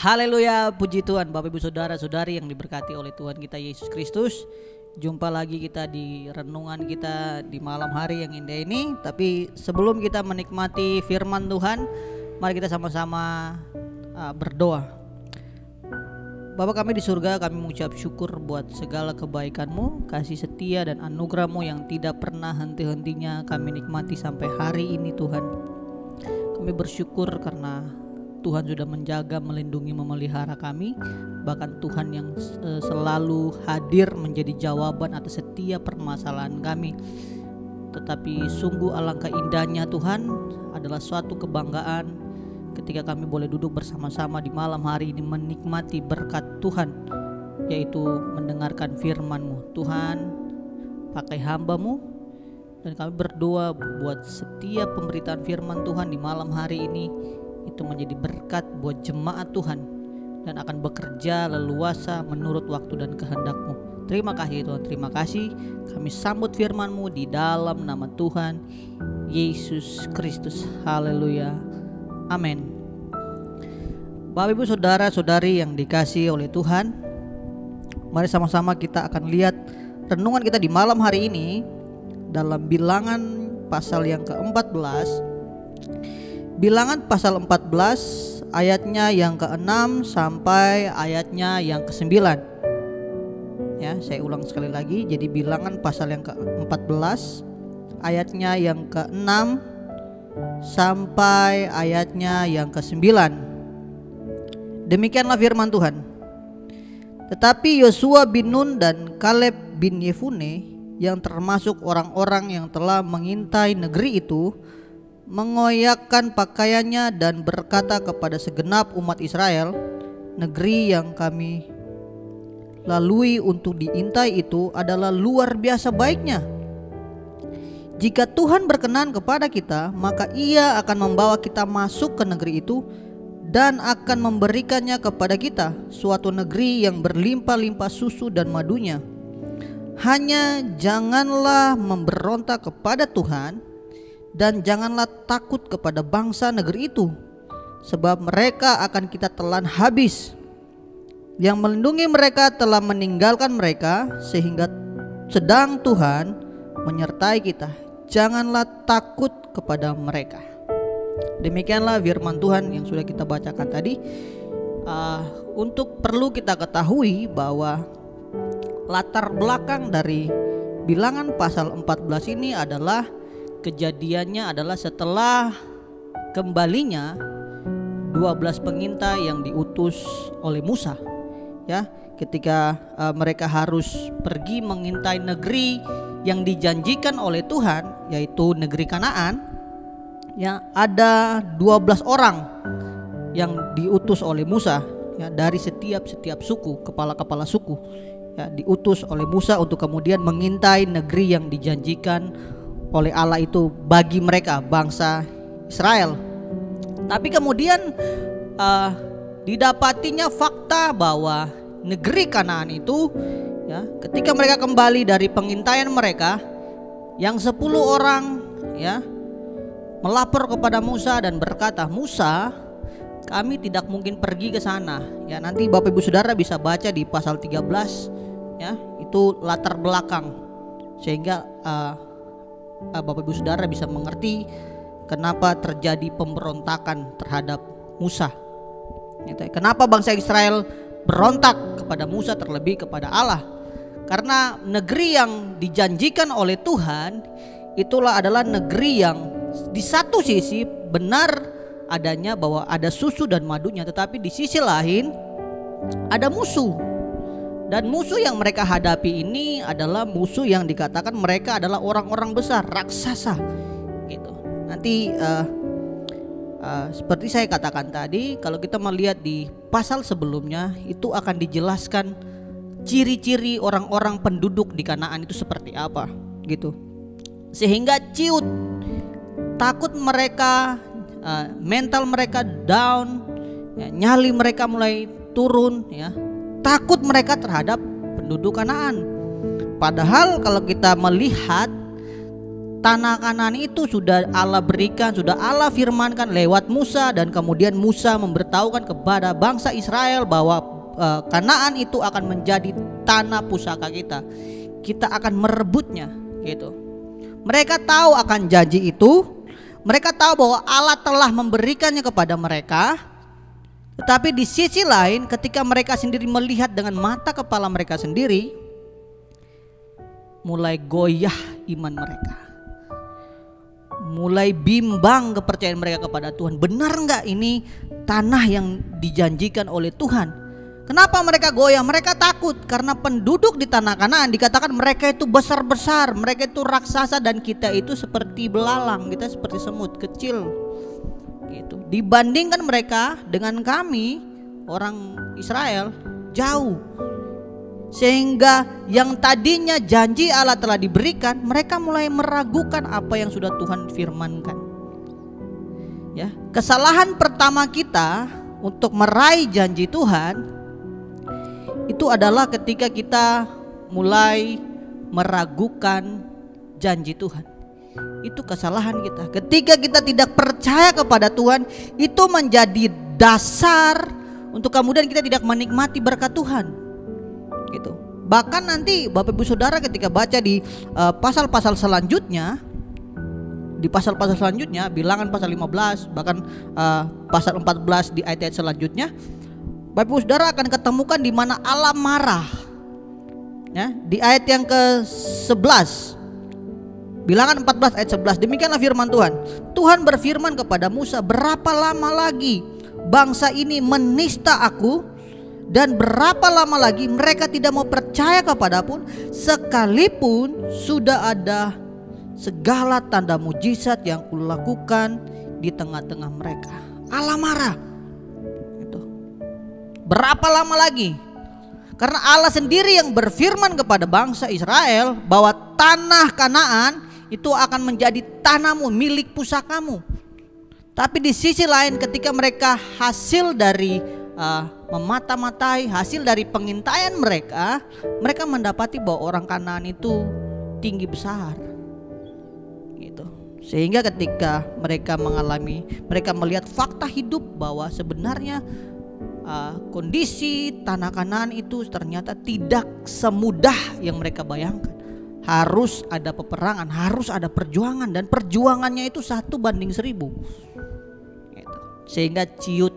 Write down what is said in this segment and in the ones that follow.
Haleluya, puji Tuhan. Bapak Ibu saudara-saudari yang diberkati oleh Tuhan kita Yesus Kristus. Jumpa lagi kita di renungan kita di malam hari yang indah ini. Tapi sebelum kita menikmati firman Tuhan, mari kita sama-sama berdoa. Bapa kami di surga, kami mengucap syukur buat segala kebaikan-Mu, kasih setia dan anugerah-Mu yang tidak pernah henti-hentinya kami nikmati sampai hari ini Tuhan. Kami bersyukur karena Tuhan sudah menjaga, melindungi, memelihara kami. Bahkan Tuhan yang selalu hadir menjadi jawaban atas setiap permasalahan kami. Tetapi sungguh alangkah indahnya Tuhan, adalah suatu kebanggaan ketika kami boleh duduk bersama-sama di malam hari ini menikmati berkat Tuhan, yaitu mendengarkan firman-Mu. Tuhan, pakai hamba-Mu, dan kami berdoa buat setiap pemberitaan firman Tuhan di malam hari ini itu menjadi berkat buat jemaat Tuhan dan akan bekerja leluasa menurut waktu dan kehendak-Mu. Terima kasih Tuhan, terima kasih. Kami sambut firman-Mu di dalam nama Tuhan Yesus Kristus. Haleluya, amin. Bapak Ibu saudara-saudari yang dikasihi oleh Tuhan, mari sama-sama kita akan lihat renungan kita di malam hari ini dalam Bilangan pasal yang ke-14. Bilangan pasal 14 ayatnya yang ke-6 sampai ayatnya yang ke-9. Ya, saya ulang sekali lagi. Jadi Bilangan pasal yang ke-14 ayatnya yang ke-6 sampai ayatnya yang ke-9. Demikianlah firman Tuhan. Tetapi Yosua bin Nun dan Kaleb bin Yefune, yang termasuk orang-orang yang telah mengintai negeri itu, mengoyakkan pakaiannya dan berkata kepada segenap umat Israel, negeri yang kami lalui untuk diintai itu adalah luar biasa baiknya. Jika Tuhan berkenan kepada kita, maka Ia akan membawa kita masuk ke negeri itu dan akan memberikannya kepada kita, suatu negeri yang berlimpah-limpah susu dan madunya. Hanya janganlah memberontak kepada Tuhan, dan janganlah takut kepada bangsa negeri itu, sebab mereka akan kita telan habis. Yang melindungi mereka telah meninggalkan mereka, sehingga sedang Tuhan menyertai kita. Janganlah takut kepada mereka. Demikianlah firman Tuhan yang sudah kita bacakan tadi. Untuk perlu kita ketahui bahwa latar belakang dari Bilangan pasal 14 ini adalah kejadiannya adalah setelah kembalinya 12 pengintai yang diutus oleh Musa, ya, ketika mereka harus pergi mengintai negeri yang dijanjikan oleh Tuhan, yaitu negeri Kanaan. Ya, ada 12 orang yang diutus oleh Musa, ya, dari setiap suku, kepala-kepala suku, ya, diutus oleh Musa untuk kemudian mengintai negeri yang dijanjikan oleh Allah itu bagi mereka, bangsa Israel. Tapi kemudian didapatinya fakta bahwa negeri Kanaan itu, ya, ketika mereka kembali dari pengintaian mereka, yang 10 orang, ya, melapor kepada Musa dan berkata, Musa, kami tidak mungkin pergi ke sana. Ya, nanti Bapak Ibu Saudara bisa baca di pasal 13, ya, itu latar belakang sehingga Bapak Ibu Saudara bisa mengerti kenapa terjadi pemberontakan terhadap Musa. Kenapa bangsa Israel berontak kepada Musa terlebih kepada Allah? Karena negeri yang dijanjikan oleh Tuhan itulah adalah negeri yang di satu sisi benar adanya bahwa ada susu dan madunya, tetapi di sisi lain ada musuh. Dan musuh yang mereka hadapi ini adalah musuh yang dikatakan mereka adalah orang-orang besar, raksasa, gitu. Nanti seperti saya katakan tadi, kalau kita melihat di pasal sebelumnya itu akan dijelaskan ciri-ciri orang-orang penduduk di Kanaan itu seperti apa, gitu. Sehingga ciut, takut mereka, mental mereka down, ya, nyali mereka mulai turun, ya. Takut mereka terhadap penduduk Kanaan. Padahal kalau kita melihat tanah Kanaan itu sudah Allah berikan, sudah Allah firmankan lewat Musa, dan kemudian Musa memberitahukan kepada bangsa Israel bahwa Kanaan itu akan menjadi tanah pusaka kita. Kita akan merebutnya gitu. Mereka tahu akan janji itu, mereka tahu bahwa Allah telah memberikannya kepada mereka. Tetapi di sisi lain, ketika mereka sendiri melihat dengan mata kepala mereka sendiri, mulai goyah iman mereka, mulai bimbang kepercayaan mereka kepada Tuhan. Benar enggak ini tanah yang dijanjikan oleh Tuhan? Kenapa mereka goyah? Mereka takut karena penduduk di tanah Kanaan dikatakan mereka itu besar-besar, mereka itu raksasa, dan kita itu seperti belalang, kita seperti semut kecil gitu. Dibandingkan mereka dengan kami orang Israel jauh. Sehingga yang tadinya janji Allah telah diberikan, mereka mulai meragukan apa yang sudah Tuhan firmankan. Ya, kesalahan pertama kita untuk meraih janji Tuhan itu adalah ketika kita mulai meragukan janji Tuhan. Itu kesalahan kita. Ketika kita tidak percaya kepada Tuhan, itu menjadi dasar untuk kemudian kita tidak menikmati berkat Tuhan gitu. Bahkan nanti Bapak Ibu Saudara ketika baca di pasal-pasal selanjutnya, di pasal-pasal selanjutnya, Bilangan pasal 15, bahkan pasal 14 di ayat-ayat selanjutnya, Bapak Ibu Saudara akan ketemukan di mana Allah marah. Ya, di ayat yang ke-11, Bilangan 14 ayat 11, demikianlah firman Tuhan. Tuhan berfirman kepada Musa, berapa lama lagi bangsa ini menista aku, dan berapa lama lagi mereka tidak mau percaya kepadaku, sekalipun sudah ada segala tanda mujizat yang kulakukan di tengah-tengah mereka. Allah marah. Berapa lama lagi? Karena Allah sendiri yang berfirman kepada bangsa Israel bahwa tanah Kanaan itu akan menjadi tanahmu, milik pusakamu. Tapi di sisi lain ketika mereka hasil dari memata-matai, hasil dari pengintaian mereka, mereka mendapati bahwa orang Kanaan itu tinggi besar gitu. Sehingga ketika mereka melihat fakta hidup bahwa sebenarnya kondisi tanah Kanaan itu ternyata tidak semudah yang mereka bayangkan. Harus ada peperangan, harus ada perjuangan, dan perjuangannya itu 1:1000 gitu. Sehingga ciut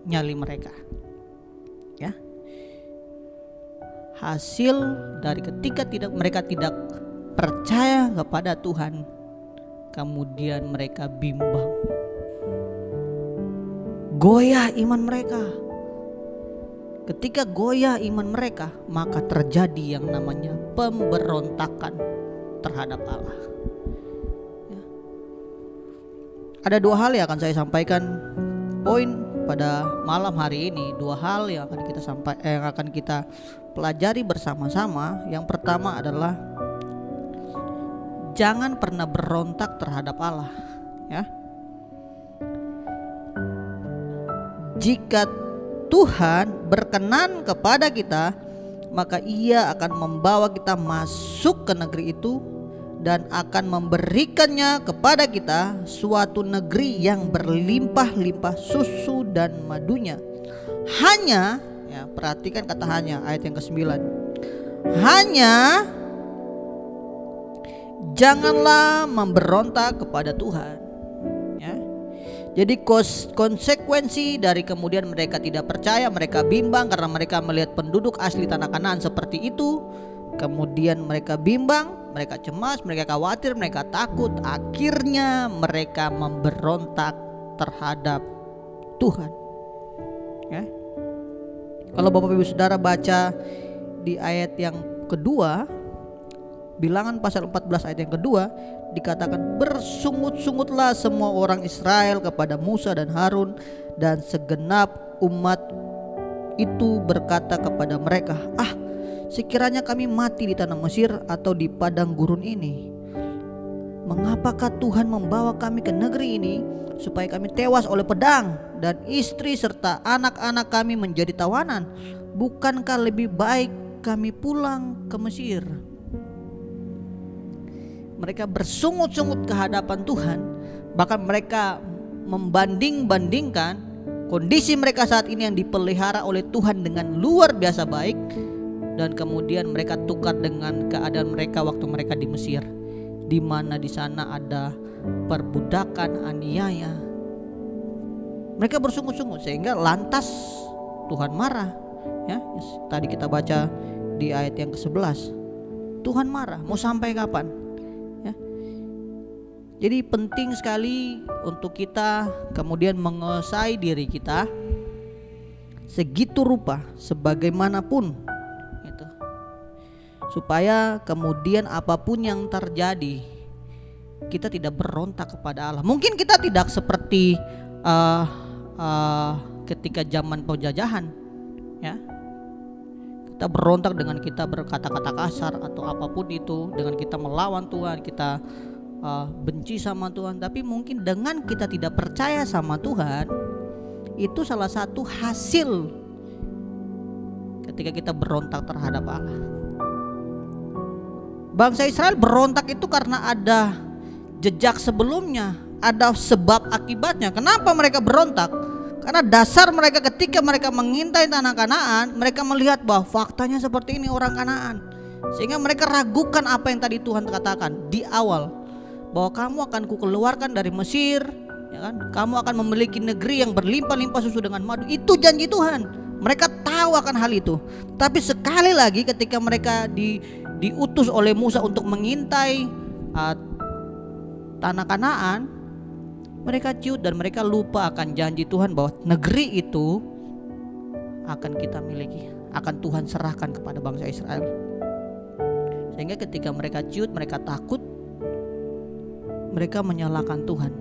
nyali mereka. Ya, hasil dari ketika mereka tidak percaya kepada Tuhan, kemudian mereka bimbang, goyah iman mereka. Ketika goyah iman mereka, maka terjadi yang namanya pemberontakan terhadap Allah. Ya. Ada dua hal yang akan saya sampaikan poin pada malam hari ini. Dua hal yang akan kita pelajari bersama-sama. Yang pertama adalah jangan pernah berontak terhadap Allah. Ya. Jika Tuhan berkenan kepada kita, maka Ia akan membawa kita masuk ke negeri itu dan akan memberikannya kepada kita suatu negeri yang berlimpah-limpah susu dan madunya. Hanya, ya, perhatikan kata hanya, ayat yang ke-9. Hanya janganlah memberontak kepada Tuhan. Jadi konsekuensi dari kemudian mereka tidak percaya, mereka bimbang karena mereka melihat penduduk asli tanah Kanaan seperti itu. Kemudian mereka bimbang, mereka cemas, mereka khawatir, mereka takut. Akhirnya mereka memberontak terhadap Tuhan. Ya. Kalau Bapak Ibu Saudara baca di ayat yang kedua, Bilangan pasal 14 ayat yang kedua, dikatakan bersungut-sungutlah semua orang Israel kepada Musa dan Harun, dan segenap umat itu berkata kepada mereka, sekiranya kami mati di tanah Mesir atau di padang gurun ini, mengapakah Tuhan membawa kami ke negeri ini supaya kami tewas oleh pedang dan istri serta anak-anak kami menjadi tawanan? Bukankah lebih baik kami pulang ke Mesir? mereka bersungut-sungut ke hadapan Tuhan, bahkan mereka membanding-bandingkan kondisi mereka saat ini yang dipelihara oleh Tuhan dengan luar biasa baik, dan kemudian mereka tukar dengan keadaan mereka waktu mereka di Mesir, di mana di sana ada perbudakan, aniaya. Mereka bersungut-sungut sehingga lantas Tuhan marah. Ya, tadi kita baca di ayat yang ke-11. Tuhan marah, mau sampai kapan? Ya. Jadi penting sekali untuk kita kemudian menguasai diri kita segitu rupa sebagaimanapun gitu, supaya kemudian apapun yang terjadi kita tidak berontak kepada Allah. Mungkin kita tidak seperti ketika zaman penjajahan, ya, kita berontak dengan kita berkata-kata kasar atau apapun itu, dengan kita melawan Tuhan, kita benci sama Tuhan. Tapi mungkin dengan kita tidak percaya sama Tuhan, itu salah satu hasil ketika kita berontak terhadap Allah. Bangsa Israel berontak itu karena ada jejak sebelumnya, ada sebab akibatnya. Kenapa mereka berontak? Karena dasar mereka ketika mereka mengintai tanah Kanaan, mereka melihat bahwa faktanya seperti ini orang Kanaan, sehingga mereka ragukan apa yang tadi Tuhan katakan di awal, bahwa kamu akan kukeluarkan dari Mesir, ya kan? Kamu akan memiliki negeri yang berlimpah-limpah susu dengan madu. Itu janji Tuhan. Mereka tahu akan hal itu. Tapi sekali lagi ketika mereka diutus oleh Musa untuk mengintai tanah Kanaan, mereka ciut dan mereka lupa akan janji Tuhan bahwa negeri itu akan kita miliki, akan Tuhan serahkan kepada bangsa Israel. Sehingga ketika mereka ciut, mereka takut, mereka menyalahkan Tuhan.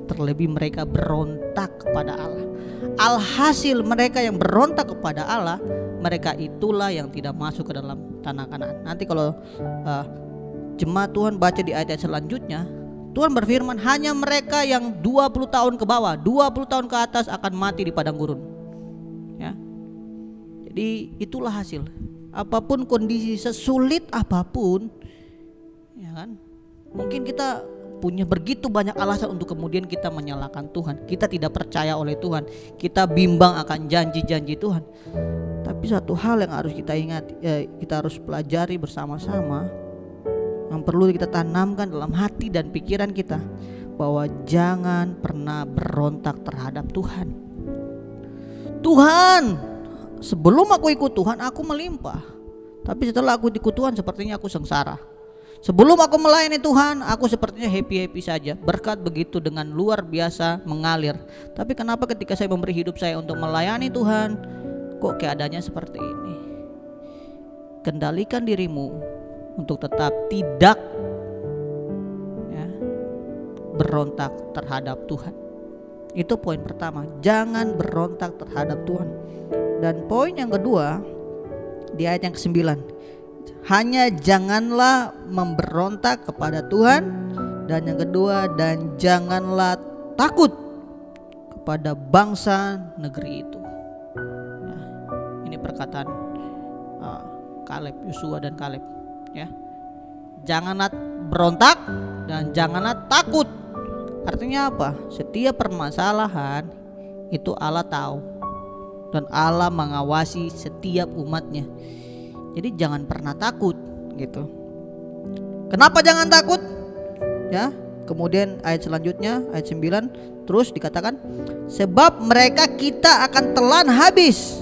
Terlebih mereka berontak kepada Allah. Alhasil mereka yang berontak kepada Allah, mereka itulah yang tidak masuk ke dalam tanah Kanaan. Nanti kalau jemaat Tuhan baca di ayat selanjutnya, Tuhan berfirman hanya mereka yang 20 tahun ke bawah, 20 tahun ke atas akan mati di padang gurun. Ya. Jadi itulah hasil. Apapun kondisi, sesulit apapun, ya kan? Mungkin kita punya begitu banyak alasan untuk kemudian kita menyalahkan Tuhan. Kita tidak percaya oleh Tuhan. Kita bimbang akan janji-janji Tuhan. Tapi satu hal yang harus kita ingat, kita harus pelajari bersama-sama, yang perlu kita tanamkan dalam hati dan pikiran kita, bahwa jangan pernah berontak terhadap Tuhan. Tuhan, sebelum aku ikut Tuhan aku melimpah, tapi setelah aku ikut Tuhan sepertinya aku sengsara. Sebelum aku melayani Tuhan aku sepertinya happy-happy saja, berkat begitu dengan luar biasa mengalir. Tapi kenapa ketika saya memberi hidup saya untuk melayani Tuhan, kok keadaannya seperti ini? Kendalikan dirimu untuk tetap tidak berontak terhadap Tuhan. Itu poin pertama, jangan berontak terhadap Tuhan. Dan poin yang kedua di ayat yang ke-9, hanya janganlah memberontak kepada Tuhan. Dan yang kedua, dan janganlah takut kepada bangsa negeri itu. Nah, ini perkataan Kaleb, Yosua dan Kaleb, ya. Janganlah berontak dan janganlah takut. Artinya apa? Setiap permasalahan itu Allah tahu dan Allah mengawasi setiap umatnya. Jadi jangan pernah takut gitu. Kenapa jangan takut? Ya, kemudian ayat selanjutnya ayat 9 terus dikatakan, sebab mereka kita akan telan habis.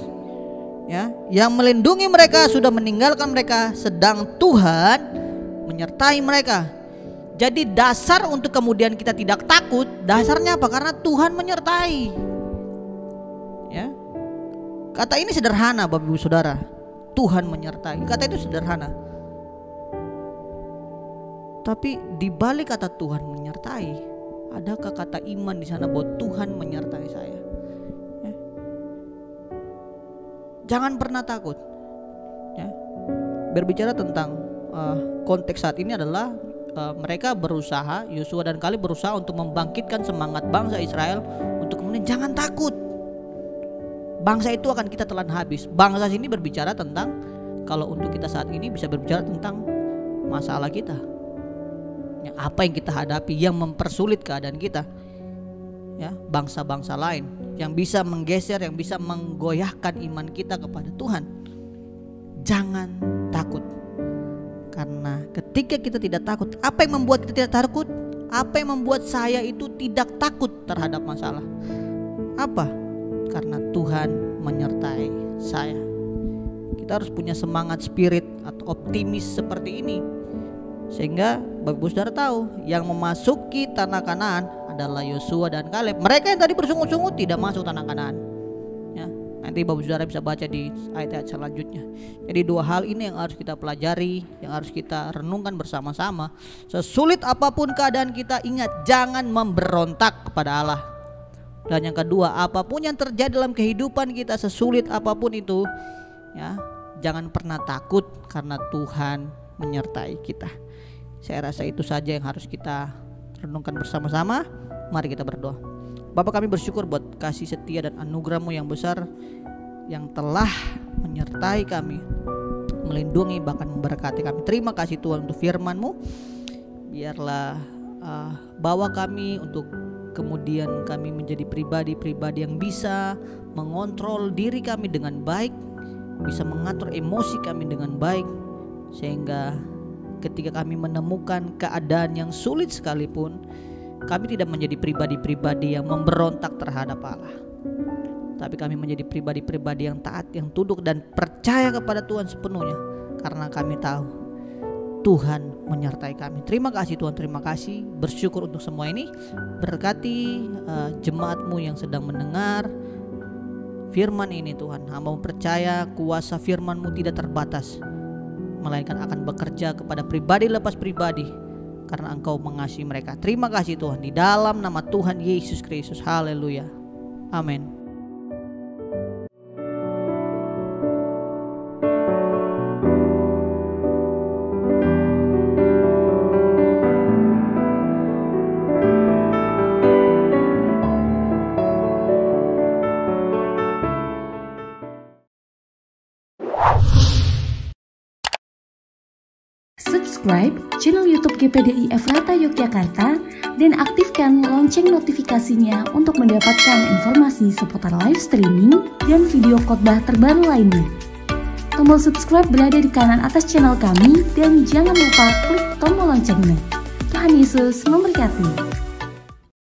Ya, yang melindungi mereka sudah meninggalkan mereka, sedang Tuhan menyertai mereka. Jadi dasar untuk kemudian kita tidak takut, dasarnya apa? Karena Tuhan menyertai. Ya, kata ini sederhana Bapak Ibu Saudara, Tuhan menyertai. Kata itu sederhana, tapi di balik kata Tuhan menyertai, adakah kata iman di sana bahwa Tuhan menyertai saya? Jangan pernah takut. Ya. Berbicara tentang konteks saat ini adalah mereka berusaha, Yosua dan Kaleb berusaha untuk membangkitkan semangat bangsa Israel untuk kemudian jangan takut. Bangsa itu akan kita telan habis. Bangsa sini berbicara tentang, kalau untuk kita saat ini bisa berbicara tentang masalah kita. Apa yang kita hadapi yang mempersulit keadaan kita, ya, bangsa-bangsa lain yang bisa menggeser, yang bisa menggoyahkan iman kita kepada Tuhan. Jangan takut, karena ketika kita tidak takut, apa yang membuat kita tidak takut? Apa yang membuat saya itu tidak takut terhadap masalah? Apa? Karena Tuhan menyertai saya. Kita harus punya semangat spirit atau optimis seperti ini, sehingga Bapak Saudara tahu yang memasuki tanah Kanaan adalah Yosua dan Kaleb. Mereka yang tadi bersungut-sungut tidak masuk tanah Kanaan, ya. Nanti Bapak Saudara bisa baca di ayat-ayat selanjutnya. Jadi dua hal ini yang harus kita pelajari, yang harus kita renungkan bersama-sama. Sesulit apapun keadaan kita, ingat, jangan memberontak kepada Allah. Dan yang kedua, apapun yang terjadi dalam kehidupan kita, sesulit apapun itu, ya, jangan pernah takut, karena Tuhan menyertai kita. Saya rasa itu saja yang harus kita renungkan bersama-sama. Mari kita berdoa. Bapa, kami bersyukur buat kasih setia dan anugerah-Mu yang besar, yang telah menyertai kami, melindungi, bahkan memberkati kami. Terima kasih Tuhan untuk firman-Mu. Biarlah bawa kami untuk kemudian kami menjadi pribadi-pribadi yang bisa mengontrol diri kami dengan baik, bisa mengatur emosi kami dengan baik, sehingga ketika kami menemukan keadaan yang sulit sekalipun, kami tidak menjadi pribadi-pribadi yang memberontak terhadap Allah, tapi kami menjadi pribadi-pribadi yang taat, yang tunduk dan percaya kepada Tuhan sepenuhnya, karena kami tahu Tuhan menyertai kami. Terima kasih Tuhan, terima kasih. Bersyukur untuk semua ini. Berkati jemaat-Mu yang sedang mendengar firman ini Tuhan. Hamba percaya kuasa firman-Mu tidak terbatas, melainkan akan bekerja kepada pribadi lepas pribadi, karena Engkau mengasihi mereka. Terima kasih Tuhan, di dalam nama Tuhan Yesus Kristus. Haleluya. Amin. Subscribe channel YouTube GPDI Efrata Yogyakarta dan aktifkan lonceng notifikasinya untuk mendapatkan informasi seputar live streaming dan video khotbah terbaru lainnya. Tombol subscribe berada di kanan atas channel kami dan jangan lupa klik tombol loncengnya. Tuhan Yesus memberkati.